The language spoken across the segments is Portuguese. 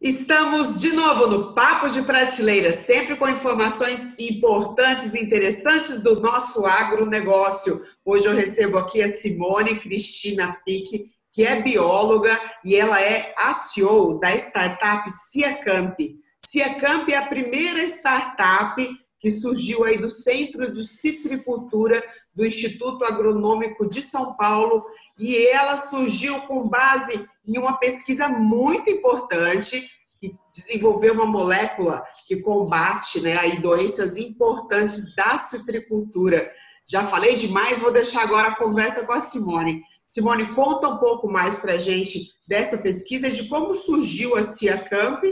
Estamos de novo no Papo de Prateleira, sempre com informações importantes e interessantes do nosso agronegócio. Hoje eu recebo aqui a Simone Cristina Pique, que é bióloga e ela é a CEO da startup Ciacamp. Ciacamp é a primeira startup que surgiu aí do Centro de Citricultura do Instituto Agronômico de São Paulo, e ela surgiu com base em uma pesquisa muito importante que desenvolveu uma molécula que combate, né, aí doenças importantes da citricultura. Já falei demais, vou deixar agora a conversa com a Simone. Simone, conta um pouco mais para a gente dessa pesquisa e de como surgiu a Ciacamp,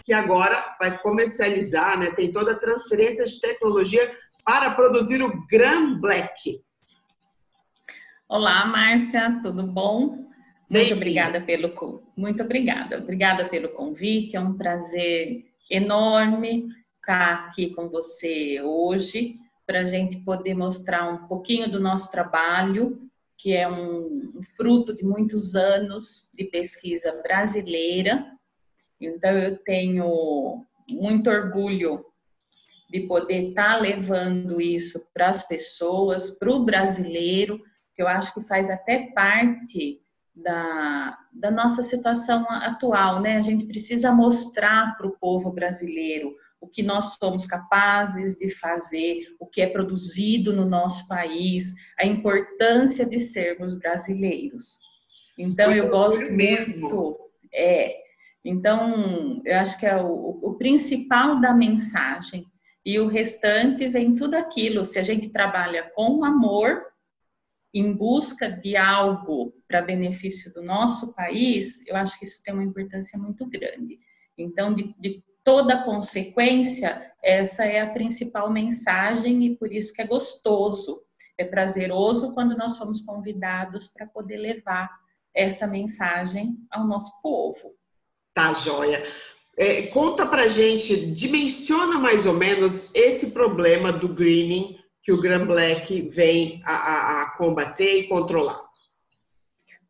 que agora vai comercializar, né, tem toda a transferência de tecnologia para produzir o Gram Black. Olá, Márcia, tudo bom? Muito obrigada pelo convite. É um prazer enorme estar aqui com você hoje para a gente poder mostrar um pouquinho do nosso trabalho, que é um fruto de muitos anos de pesquisa brasileira. Então, eu tenho muito orgulho de poder estar levando isso para as pessoas, para o brasileiro, que eu acho que faz até parte da nossa situação atual, né? A gente precisa mostrar para o povo brasileiro o que nós somos capazes de fazer, o que é produzido no nosso país, a importância de sermos brasileiros. Então, eu gosto muito. Então, eu acho que é o principal da mensagem. E o restante vem tudo aquilo. Se a gente trabalha com amor, em busca de algo para benefício do nosso país, eu acho que isso tem uma importância muito grande. Então, de toda consequência, essa é a principal mensagem e por isso que é gostoso, é prazeroso quando nós somos convidados para poder levar essa mensagem ao nosso povo. Tá, joia. Conta pra gente, dimensiona mais ou menos esse problema do greening que o Gram Black vem a combater e controlar.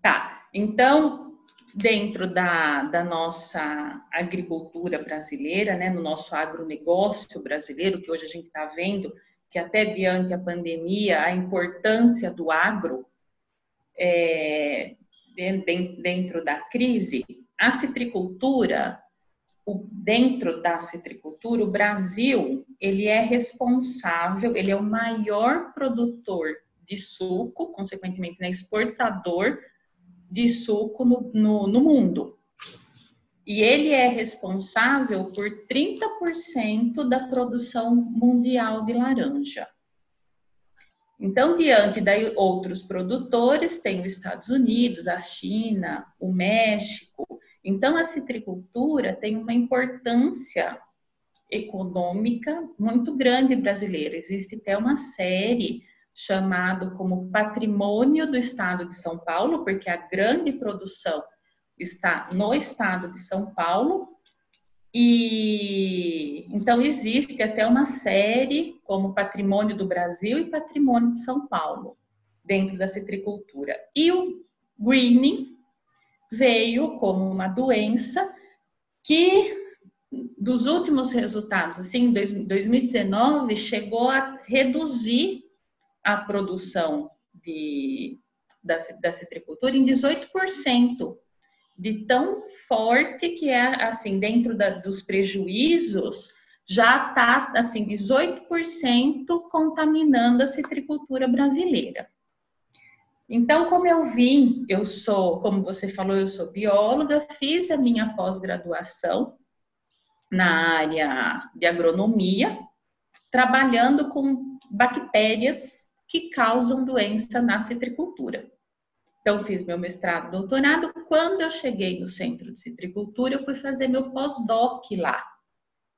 Tá, então, dentro da nossa agricultura brasileira, né, no nosso agronegócio brasileiro, que hoje a gente está vendo que até diante da pandemia, a importância do agro dentro da crise, a citricultura, dentro da citricultura, o Brasil, ele é responsável, ele é o maior produtor de suco, consequentemente, né, exportador de suco no mundo. E ele é responsável por 30% da produção mundial de laranja. Então, diante de outros produtores, tem os Estados Unidos, a China, o México. Então, a citricultura tem uma importância econômica muito grande brasileira. Existe até uma série chamada como Patrimônio do Estado de São Paulo, porque a grande produção está no estado de São Paulo. E então existe até uma série como Patrimônio do Brasil e Patrimônio de São Paulo, dentro da citricultura. E o greening veio como uma doença que, dos últimos resultados, assim, em 2019, chegou a reduzir a produção da citricultura em 18%, de tão forte que é, assim, dentro dos prejuízos, já está, assim, 18% contaminando a citricultura brasileira. Então, como como você falou, eu sou bióloga, fiz a minha pós-graduação na área de agronomia, trabalhando com bactérias que causam doença na citricultura. Então, fiz meu mestrado, doutorado. Quando eu cheguei no Centro de Citricultura, eu fui fazer meu pós-doc lá.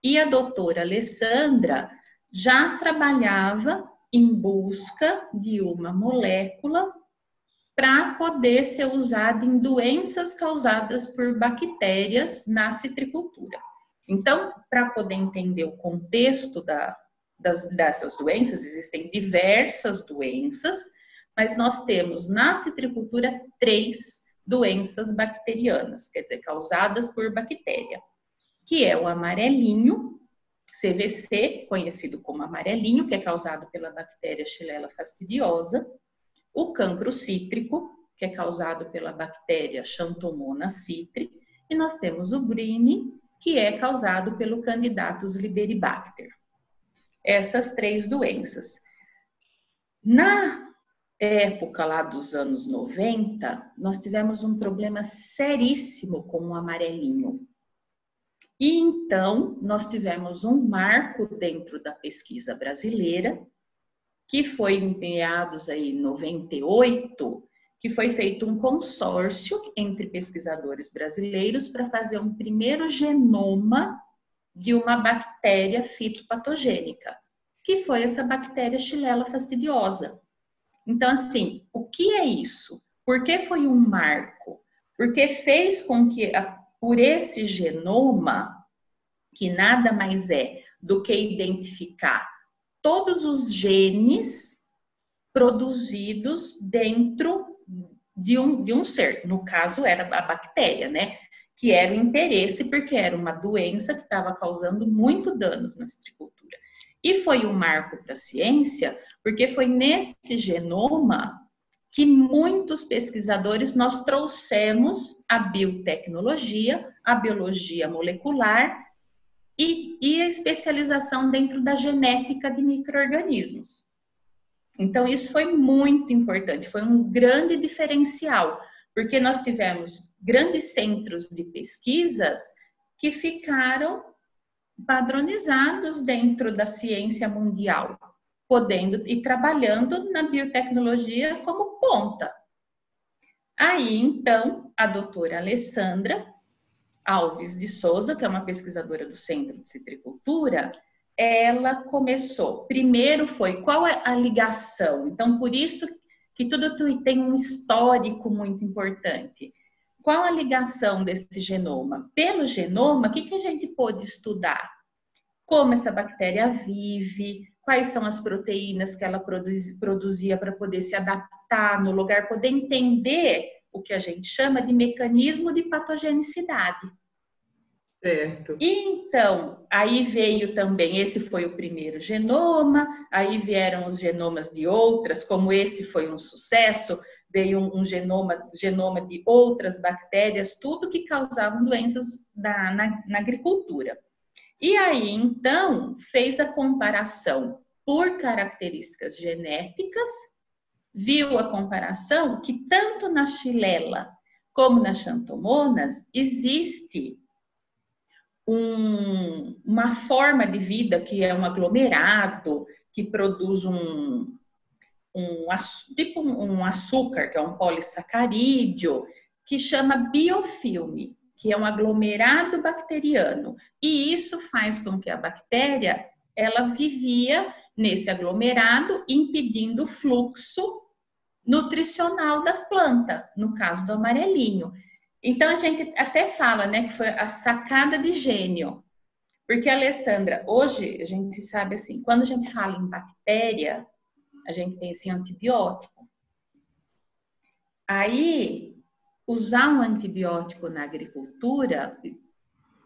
E a doutora Alessandra já trabalhava em busca de uma molécula para poder ser usada em doenças causadas por bactérias na citricultura. Então, para poder entender o contexto dessas doenças, existem diversas doenças, mas nós temos na citricultura 3 doenças bacterianas, quer dizer, causadas por bactéria. que é o amarelinho, CVC, conhecido como amarelinho, que é causado pela bactéria Xylella fastidiosa, o cancro cítrico, que é causado pela bactéria Xanthomonas citri, e nós temos o greening, que é causado pelo Candidatus liberibacter. Essas 3 doenças. Na época lá dos anos 90, nós tivemos um problema seríssimo com o amarelinho. E então, nós tivemos um marco dentro da pesquisa brasileira, que foi em meados aí 98, que foi feito um consórcio entre pesquisadores brasileiros para fazer um primeiro genoma de uma bactéria fitopatogênica, que foi essa bactéria Xylella fastidiosa. Então, assim, o que é isso? Por que foi um marco? Porque fez com que, por esse genoma, que nada mais é do que identificar todos os genes produzidos dentro de um ser. No caso, era a bactéria, né? Que era o interesse, porque era uma doença que estava causando muito danos na citricultura. E foi um marco para a ciência, porque foi nesse genoma que muitos pesquisadores nós trouxemos a biotecnologia, a biologia molecular e a especialização dentro da genética de micro-organismos. Então, isso foi muito importante, foi um grande diferencial, porque nós tivemos grandes centros de pesquisas que ficaram padronizados dentro da ciência mundial, podendo e trabalhando na biotecnologia como ponta. Aí, então, a doutora Alessandra Alves de Souza, que é uma pesquisadora do Centro de Citricultura, ela começou, primeiro foi, qual é a ligação? Então, por isso que tudo tem um histórico muito importante. Qual a ligação desse genoma? Pelo genoma, o que a gente pôde estudar? Como essa bactéria vive, quais são as proteínas que ela produzia para poder se adaptar no lugar, poder entender o que a gente chama de mecanismo de patogenicidade. Certo. E então, aí veio também, esse foi o primeiro genoma, aí vieram os genomas de outras, como esse foi um sucesso, veio um genoma de outras bactérias, tudo que causavam doenças na agricultura. E aí, então, fez a comparação por características genéticas, viu a comparação que tanto na Xylella como na Xanthomonas existe uma forma de vida que é um aglomerado, que produz tipo um açúcar, que é um polissacarídeo, que chama biofilme, que é um aglomerado bacteriano. E isso faz com que a bactéria, ela vivia nesse aglomerado, impedindo o fluxo nutricional da planta, no caso do amarelinho. Então, a gente até fala, né, que foi a sacada de gênio. Porque, Alessandra, hoje a gente sabe assim, quando a gente fala em bactéria, a gente pensa em antibiótico. Aí, usar um antibiótico na agricultura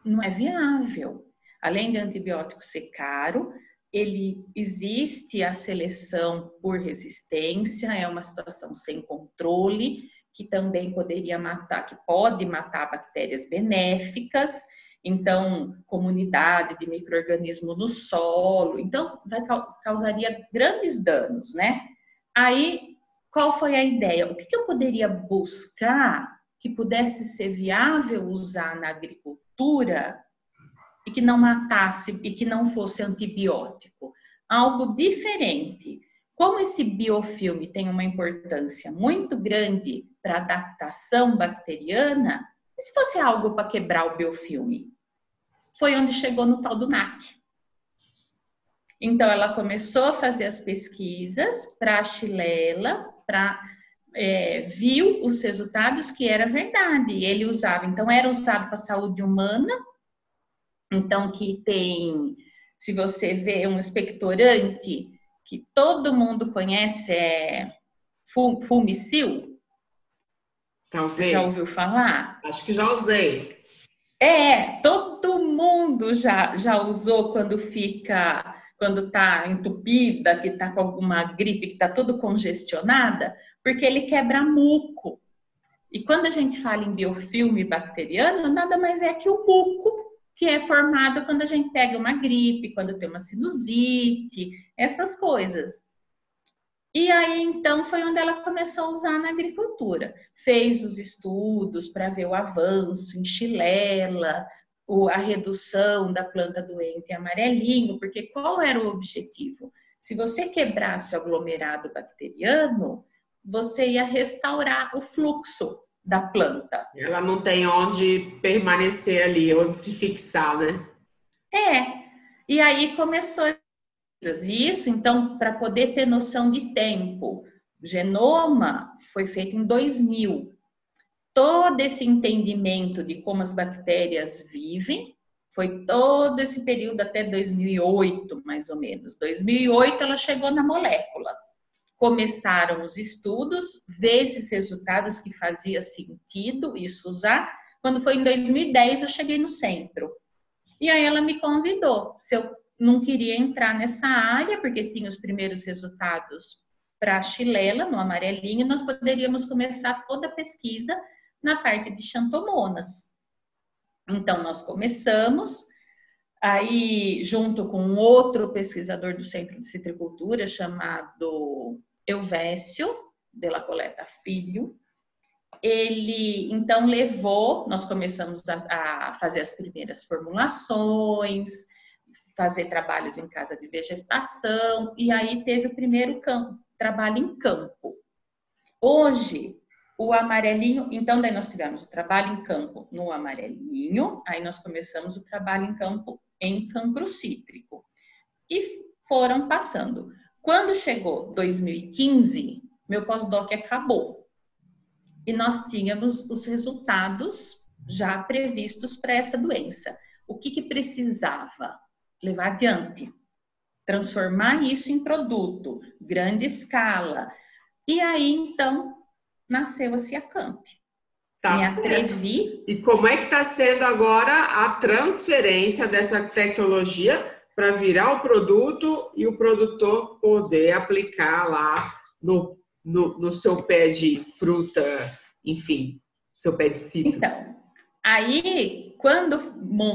não é viável. Além de antibiótico ser caro, ele existe a seleção por resistência, é uma situação sem controle, que também poderia matar, que pode matar bactérias benéficas, então, comunidade de micro-organismo no solo, então causaria grandes danos, né? Aí, qual foi a ideia? O que eu poderia buscar que pudesse ser viável usar na agricultura e que não matasse e que não fosse antibiótico? Algo diferente. Como esse biofilme tem uma importância muito grande para adaptação bacteriana, e se fosse algo para quebrar o biofilme? Foi onde chegou no tal do NAC. Então, ela começou a fazer as pesquisas para a Xylella, viu os resultados que era verdade. Ele usava, então era usado para a saúde humana, então que tem, se você vê um expectorante que todo mundo conhece, é Fulmicil. Talvez. Já ouviu falar? Acho que já usei. Todo mundo mundo já usou quando tá entupida, que tá com alguma gripe, que tá tudo congestionada, porque ele quebra muco. E quando a gente fala em biofilme bacteriano, nada mais é que o muco que é formado quando a gente pega uma gripe, quando tem uma sinusite, essas coisas. E aí, então, foi onde ela começou a usar na agricultura. Fez os estudos para ver o avanço em Xylella, a redução da planta doente amarelinho, porque qual era o objetivo? Se você quebrasse o aglomerado bacteriano, você ia restaurar o fluxo da planta. Ela não tem onde permanecer ali, onde se fixar, né? E aí começou isso, então, para poder ter noção de tempo. O genoma foi feito em 2000. Todo esse entendimento de como as bactérias vivem foi todo esse período até 2008, mais ou menos. 2008 ela chegou na molécula. Começaram os estudos, ver esses resultados que fazia sentido isso usar. Quando foi em 2010 eu cheguei no centro. E aí ela me convidou se eu não queria entrar nessa área, porque tinha os primeiros resultados para a Xylella, no amarelinho, nós poderíamos começar toda a pesquisa na parte de xantomonas. Então, nós começamos, aí, junto com um outro pesquisador do Centro de Citricultura, chamado Elvésio de la Coleta Filho, ele, então, nós começamos a fazer as primeiras formulações, fazer trabalhos em casa de vegetação, e aí teve o primeiro trabalho em campo. Hoje, o amarelinho, então daí nós tivemos o trabalho em campo no amarelinho, aí nós começamos o trabalho em campo em cancro cítrico. E foram passando. Quando chegou 2015, meu pós-doc acabou. E nós tínhamos os resultados já previstos para essa doença. O que precisava? Levar adiante, transformar isso em produto, grande escala. E aí, então, nasceu a Ciacamp. Me atrevi. E como é que está sendo agora a transferência dessa tecnologia para virar o produto e o produtor poder aplicar lá no seu pé de fruta, enfim, seu pé de citro? Então, aí, quando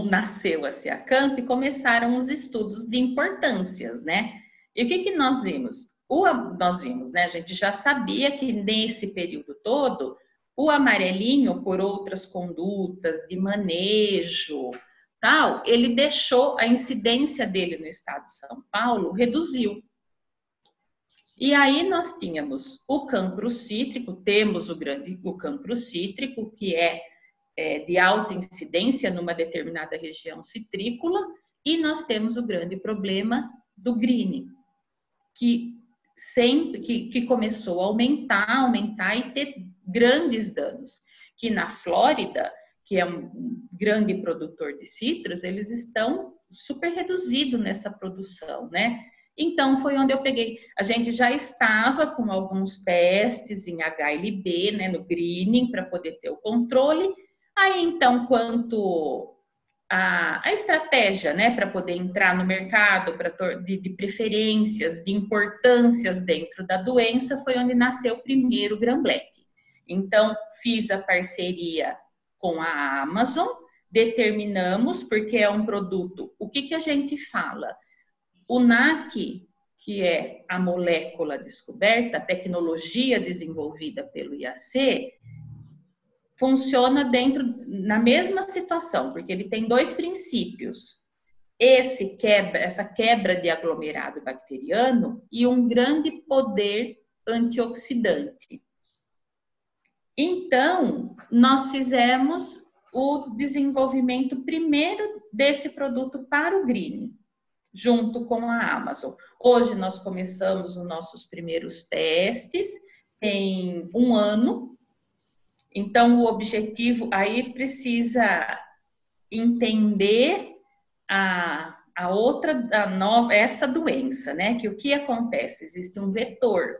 nasceu a Ciacamp, começaram os estudos de importâncias, né? E o que nós vimos? Nós vimos, né? A gente já sabia que nesse período todo, o amarelinho, por outras condutas de manejo, tal, ele deixou a incidência dele no estado de São Paulo, reduziu. E aí nós tínhamos o cancro cítrico, temos o cancro cítrico, que é de alta incidência numa determinada região citrícola, e nós temos o grande problema do greening, que começou a aumentar e ter grandes danos, que na Flórida, que é um grande produtor de citros, eles estão super reduzidos nessa produção, né? Então, foi onde eu peguei. A gente já estava com alguns testes em HLB, né, no greening, para poder ter o controle. Aí, então, quanto a estratégia, né, para poder entrar no mercado, de preferências, de importâncias dentro da doença, foi onde nasceu o primeiro Gram Black. Então, fiz a parceria com a Amazon, determinamos, porque é um produto, o que a gente fala? O NAC, que é a molécula descoberta, a tecnologia desenvolvida pelo IAC, funciona na mesma situação, porque ele tem dois princípios. Essa quebra de aglomerado bacteriano e um grande poder antioxidante. Então, nós fizemos o desenvolvimento primeiro desse produto para o greening, junto com a Amazon. Hoje nós começamos os nossos primeiros testes, tem 1 ano. Então, o objetivo aí precisa entender essa doença, né? Que o que acontece? Existe um vetor,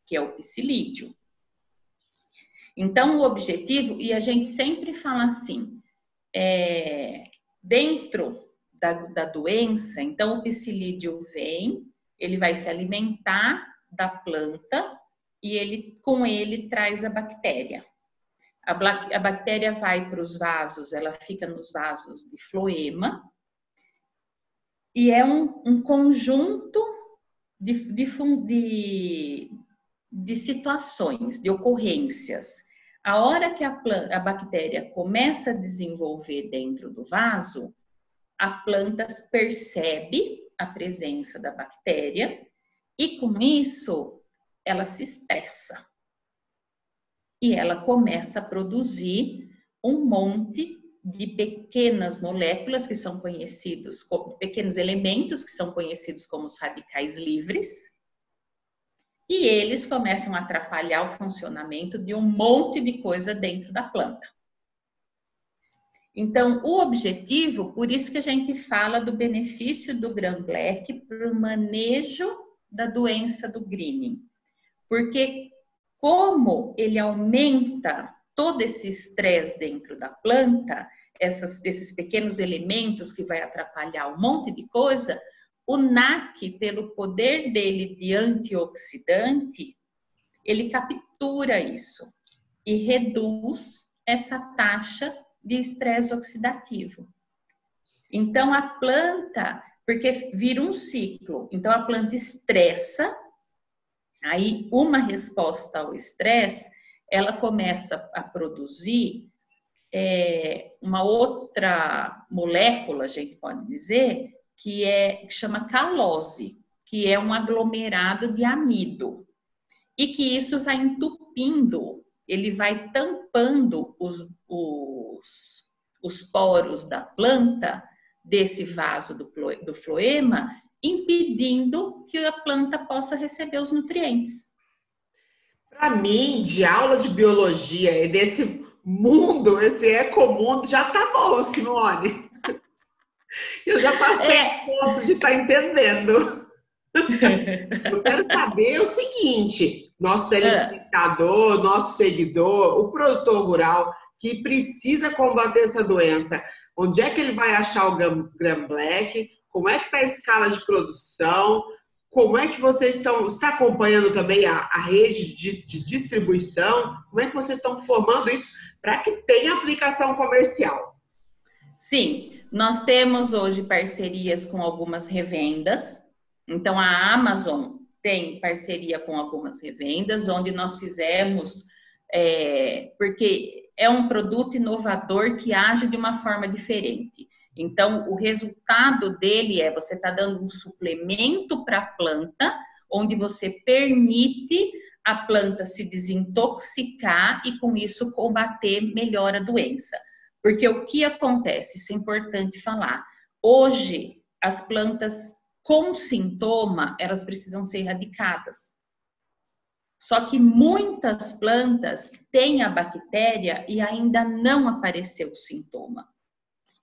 que é o psilídeo. Então, o objetivo, e a gente sempre fala assim, dentro da doença, então o psilídeo vem, ele vai se alimentar da planta e com ele traz a bactéria. A bactéria vai para os vasos, ela fica nos vasos de floema e é um conjunto de situações, de ocorrências. A hora que a bactéria começa a desenvolver dentro do vaso, a planta percebe a presença da bactéria e, com isso, ela se estressa. E ela começa a produzir um monte de pequenas moléculas que são conhecidos como pequenos elementos que são conhecidos como os radicais livres. E eles começam a atrapalhar o funcionamento de um monte de coisa dentro da planta. Então, o objetivo, por isso que a gente fala do benefício do Gram Black para o manejo da doença do greening. Porque como ele aumenta todo esse estresse dentro da planta, esses pequenos elementos que vai atrapalhar um monte de coisa, o NAC, pelo poder dele de antioxidante, ele captura isso e reduz essa taxa de estresse oxidativo. Então, a planta, porque vira um ciclo, então a planta estressa, aí uma resposta ao estresse, ela começa a produzir uma outra molécula, a gente pode dizer, que chama calose, que é um aglomerado de amido. E que isso vai entupindo, ele vai tampando os poros da planta, desse vaso do floema, impedindo que a planta possa receber os nutrientes. Para mim, de aula de biologia e desse mundo, esse ecomundo, já tá bom, Simone. Eu já passei o ponto de estar entendendo. Eu quero saber o seguinte, nosso telespectador, nosso seguidor, o produtor rural que precisa combater essa doença, onde é que ele vai achar o Gram Black? Como é que está a escala de produção? Como é que vocês está acompanhando também a rede de distribuição? Como é que vocês estão formando isso para que tenha aplicação comercial? Sim, nós temos hoje parcerias com algumas revendas. Então, a Amazon tem parceria com algumas revendas, onde nós fizemos, porque é um produto inovador que age de uma forma diferente. Então, o resultado dele você está dando um suplemento para a planta, onde você permite a planta se desintoxicar e, com isso, combater melhor a doença. Porque o que acontece, isso é importante falar, hoje as plantas com sintoma, elas precisam ser erradicadas. Só que muitas plantas têm a bactéria e ainda não apareceu o sintoma.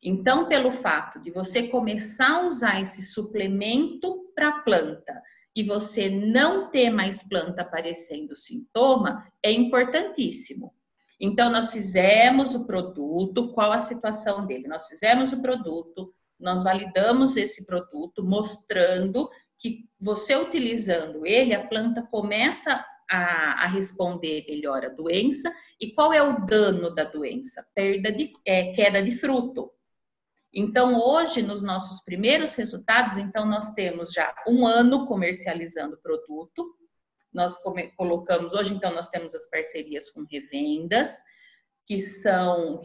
Então, pelo fato de você começar a usar esse suplemento para a planta e você não ter mais planta aparecendo sintoma, é importantíssimo. Então, nós fizemos o produto, qual a situação dele? Nós fizemos o produto, nós validamos esse produto, mostrando que você utilizando ele, a planta começa a responder melhor à doença. E qual é o dano da doença? Queda de fruto. Então, hoje, nos nossos primeiros resultados, então nós temos já 1 ano comercializando o produto. Nós colocamos, hoje então nós temos as parcerias com revendas, que estão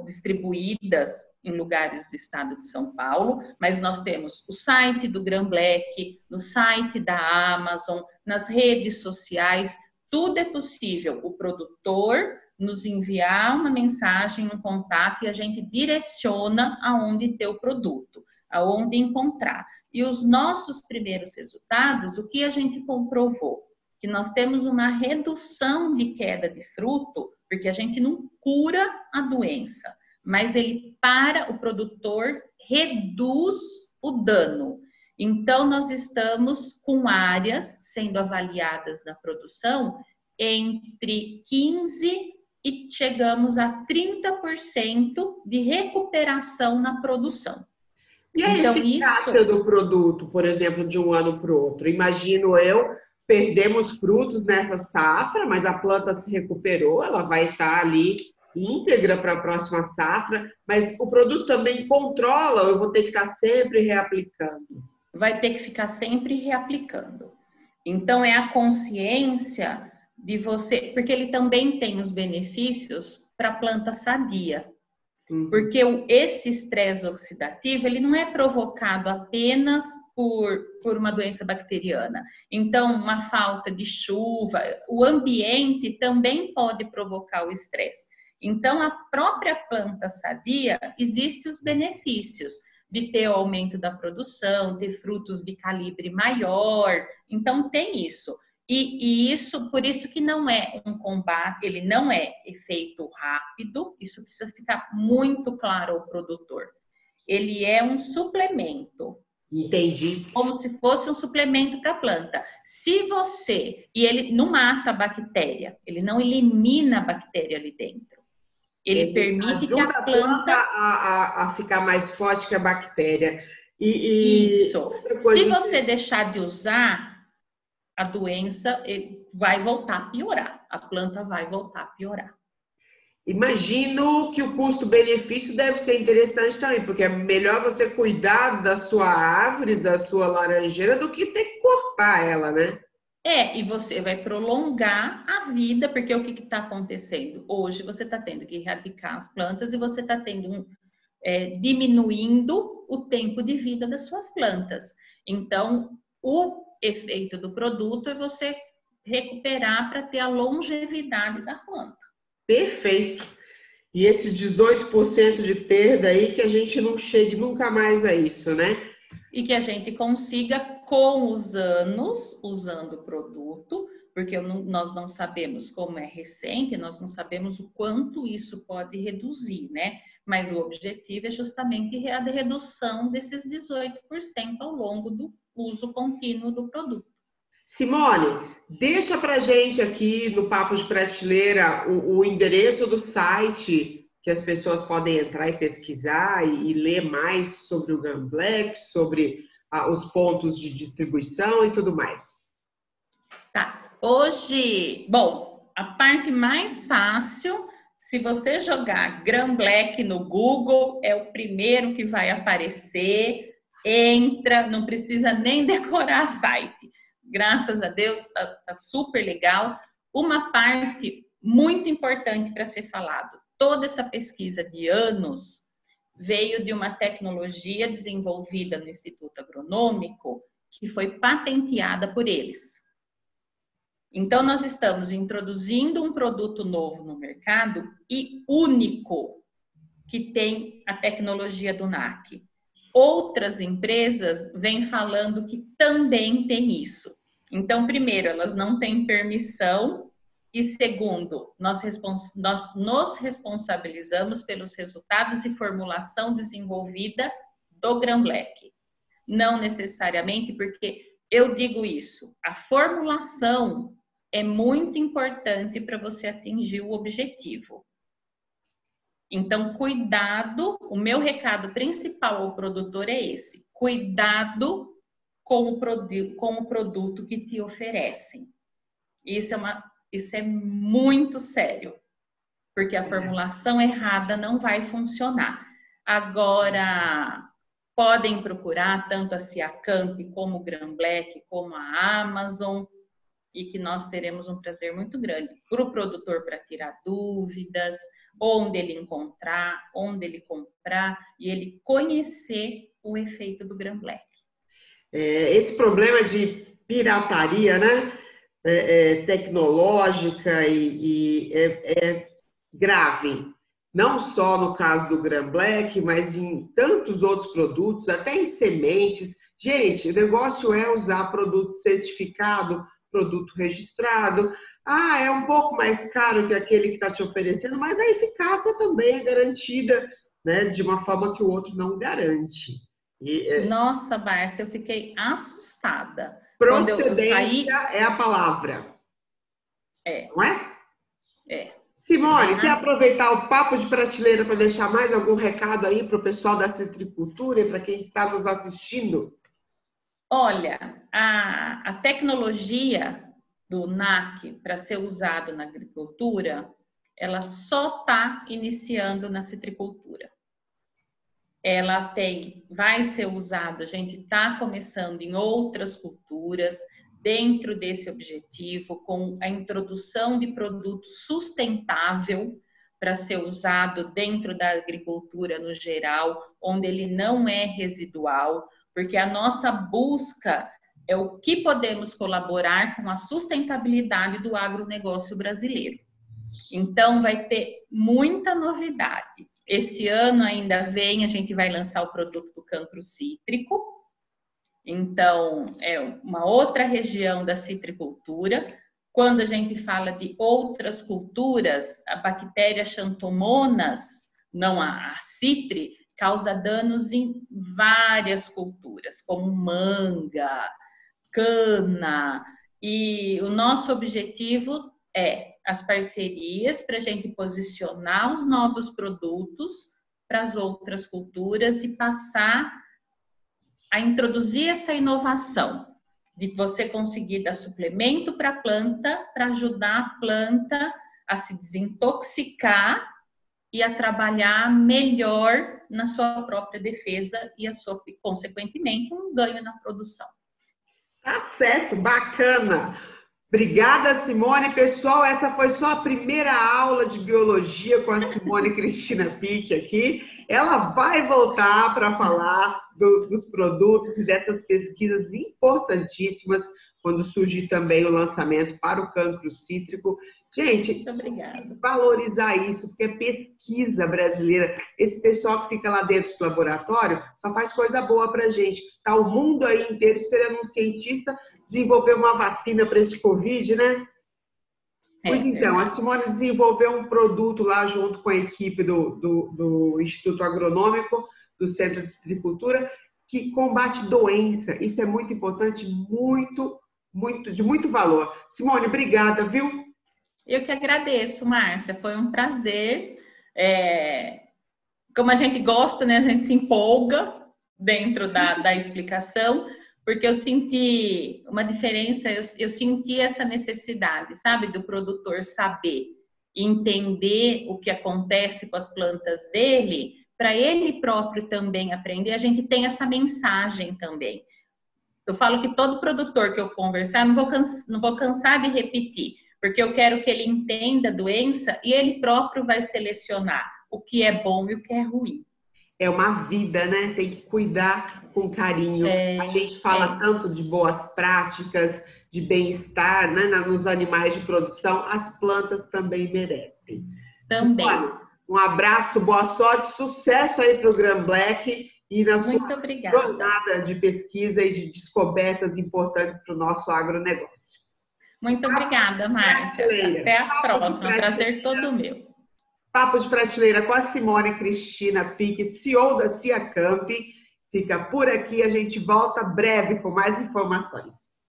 distribuídas em lugares do estado de São Paulo, mas nós temos o site do Gram Black, no site da Amazon, nas redes sociais, tudo é possível. O produtor nos enviar uma mensagem, um contato, e a gente direciona aonde ter o produto, aonde encontrar. E os nossos primeiros resultados, o que a gente comprovou? Que nós temos uma redução de queda de fruto, porque a gente não cura a doença, mas o produtor reduz o dano. Então, nós estamos com áreas sendo avaliadas na produção entre 15% e chegamos a 30% de recuperação na produção. E a Então, eficácia do produto, por exemplo, de um ano para o outro? Imagino eu, perdemos frutos nessa safra, mas a planta se recuperou, ela vai estar ali íntegra para a próxima safra, mas o produto também controla, eu vou ter que estar sempre reaplicando. vai ter que ficar sempre reaplicando. Então, é a consciência de você, porque ele também tem os benefícios para a planta sadia. Porque esse estresse oxidativo, ele não é provocado apenas por uma doença bacteriana. Então, uma falta de chuva, o ambiente também pode provocar o estresse. Então, a própria planta sadia, existem os benefícios de ter o aumento da produção, ter frutos de calibre maior. Então, tem isso. E isso, por isso que não é um combate, ele não é efeito rápido, isso precisa ficar muito claro ao produtor. Ele é um suplemento. Entendi. Como se fosse um suplemento para a planta. E ele não mata a bactéria, ele não elimina a bactéria ali dentro. Ele permite que a planta a ficar mais forte que a bactéria. Isso. Se você deixar de usar, a doença vai voltar a piorar. A planta vai voltar a piorar. Imagino que o custo-benefício deve ser interessante também, porque é melhor você cuidar da sua árvore, da sua laranjeira, do que ter que cortar ela, né? E você vai prolongar a vida, porque o que está acontecendo? Hoje você está tendo que erradicar as plantas e você está diminuindo o tempo de vida das suas plantas. Então, o efeito do produto é você recuperar para ter a longevidade da planta. Perfeito. E esse 18% de perda aí, que a gente não chegue nunca mais a isso, né? E que a gente consiga, com os anos, usando o produto, porque nós não sabemos como é recente, nós não sabemos o quanto isso pode reduzir, né? Mas o objetivo é justamente a redução desses 18% ao longo do uso contínuo do produto. Simone, deixa pra gente aqui no Papo de Prateleira o endereço do site que as pessoas podem entrar e pesquisar e ler mais sobre o Grand Black, sobre os pontos de distribuição e tudo mais. Tá. Hoje, bom, a parte mais fácil, se você jogar Grand Black no Google, é o primeiro que vai aparecer. Entra, não precisa nem decorar site. Graças a Deus, tá super legal. Uma parte muito importante para ser falado, toda essa pesquisa de anos veio de uma tecnologia desenvolvida no Instituto Agronômico que foi patenteada por eles. Então, nós estamos introduzindo um produto novo no mercado e único que tem a tecnologia do NAC. Outras empresas vêm falando que também tem isso. Então, primeiro, elas não têm permissão e segundo, nós nos responsabilizamos pelos resultados de formulação desenvolvida do Grand Black. Não necessariamente, porque eu digo isso, a formulação é muito importante para você atingir o objetivo. Então, cuidado, o meu recado principal ao produtor é esse, cuidado com o produto que te oferecem. Isso é muito sério, porque a formulação errada não vai funcionar. Agora, podem procurar tanto a Ciacamp como o Grand Black, como a Amazon, e que nós teremos um prazer muito grande para o produtor para tirar dúvidas, onde ele encontrar, onde ele comprar e ele conhecer o efeito do Grand Black. Esse problema de pirataria, né, tecnológica é grave, não só no caso do Grand Black, mas em tantos outros produtos, até em sementes. Gente, o negócio é usar produto certificado, produto registrado. É um pouco mais caro que aquele que está te oferecendo, mas a eficácia também é garantida, né, de uma forma que o outro não garante. Nossa, Bárcia, eu fiquei assustada. Procedência é a palavra. Não é? Simone, quer aproveitar o papo de prateleira para deixar mais algum recado aí para o pessoal da citricultura e para quem está nos assistindo? Olha, a tecnologia do NAC para ser usado na agricultura, ela só está iniciando na citricultura. Ela vai ser usada, a gente está começando em outras culturas, dentro desse objetivo, com a introdução de produto sustentável para ser usado dentro da agricultura no geral, onde ele não é residual, porque a nossa busca é o que podemos colaborar com a sustentabilidade do agronegócio brasileiro. Então, vai ter muita novidade. Esse ano ainda a gente vai lançar o produto do cancro cítrico. Então, é uma outra região da citricultura. Quando a gente fala de outras culturas, a bactéria Xanthomonas, não a citri, causa danos em várias culturas, como manga, cana. E o nosso objetivo é as parcerias para a gente posicionar os novos produtos para as outras culturas e passar a introduzir essa inovação de você conseguir dar suplemento para a planta, para ajudar a planta a se desintoxicar e a trabalhar melhor na sua própria defesa e consequentemente, um ganho na produção. Tá certo, bacana. Obrigada, Simone. Pessoal, essa foi só a primeira aula de biologia com a Simone Cristina Picchi aqui. Ela vai voltar para falar dos produtos e dessas pesquisas importantíssimas quando surgir também o lançamento para o cancro cítrico. Gente, muito obrigada. Valorizar isso, porque é pesquisa brasileira. Esse pessoal que fica lá dentro do laboratório só faz coisa boa para a gente. Tá o mundo aí inteiro esperando um cientista desenvolver uma vacina para esse Covid, né? Pois então, a Simone desenvolveu um produto lá junto com a equipe do Instituto Agronômico, do Centro de Citricultura, que combate doença. Isso é muito importante, de muito valor. Simone, obrigada, viu? Eu que agradeço, Márcia. Foi um prazer. Como a gente gosta, né? A gente se empolga dentro da explicação, porque eu senti uma diferença, eu senti essa necessidade, sabe? Do produtor saber, entender o que acontece com as plantas dele, para ele próprio também aprender. A gente tem essa mensagem também. Eu falo que todo produtor que eu conversar, não vou cansar de repetir, porque eu quero que ele entenda a doença e ele próprio vai selecionar o que é bom e o que é ruim. É uma vida, né? Tem que cuidar com carinho. A gente fala tanto de boas práticas, de bem-estar, né? Nos animais de produção, as plantas também merecem. Também. Olha, um abraço, boa sorte, sucesso aí para o Gran Black e na sua jornada de pesquisa e de descobertas importantes para o nosso agronegócio. Muito obrigada, Márcia. Até a próxima. Prazer todo meu. Papo de Prateleira com a Simone Cristina Picchi, CEO da Ciacamp. Fica por aqui, a gente volta breve com mais informações.